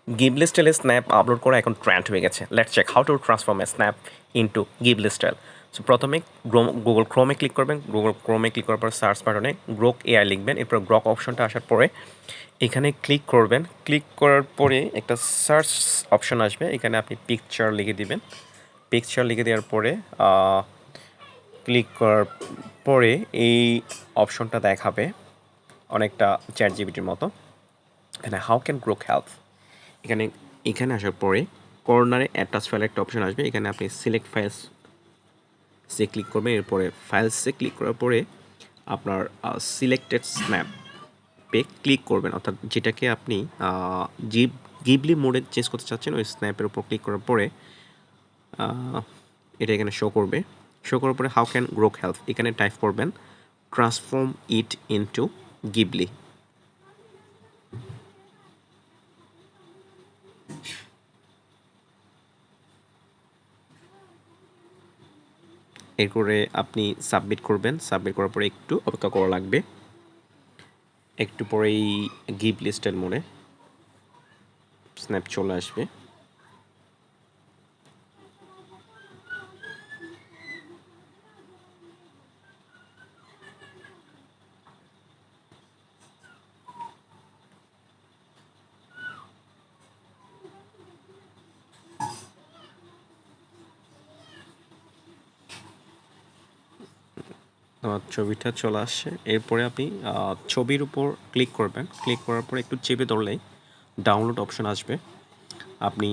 Ghibli স্টাইলে snap upload করা এখন ট্রেন্ড হয়ে গেছে। Let's check how to transform a snap into Ghibli style. So প্রথমে গুগল ক্রোমে ক্লিক করবেন। গুগল ক্রোমে ক্লিক করার পর সার্চ বাটনে গ্রোক এআই লিখবেন। এরপর গ্রক অপশনটা আসার পরে এখানে ক্লিক করবেন। ক্লিক করার পরে একটা সার্চ অপশন আসবে, এখানে আপনি পিকচার লিখে দিবেন। পিকচার লিখে দেওয়ার পরে ক্লিক করার পরে এই অপশনটা দেখাবে অনেকটা চ্যাট জিপিটির মতো। এখানে হাউ ক্যান গ্রোক হেল্প, এখানে এখানে আসার পরে কর্নারে অ্যাটাচ ফাইল একটা অপশন আসবে, এখানে আপনি সিলেক্ট ফাইলস সে ক্লিক করবেন। এরপরে ফাইলসে ক্লিক করার পরে আপনার সিলেক্টেড স্ন্যাপ পে ক্লিক করবেন, অর্থাৎ যেটাকে আপনি গিবলি মোডে চেঞ্জ করতে চাচ্ছেন ওই স্ন্যাপের উপর ক্লিক করার পরে এটা এখানে শো করবে। শো করার পরে হাউ ক্যান গ্রোক হেল্প এখানে টাইপ করবেন ট্রান্সফর্ম ইট ইনটু গিবলি। এরপরে আপনি সাবমিট করবেন। সাবমিট করার পরে একটু অপেক্ষা করা লাগবে, একটু পরেই গিবলি স্টাইল মোডে স্ন্যাপ চলে আসবে। আমার ছবিটা চলে আসছে। এরপরে আপনি ছবির উপর ক্লিক করবেন। ক্লিক করার পরে একটু চেপে ধরলেই ডাউনলোড অপশন আসবে। আপনি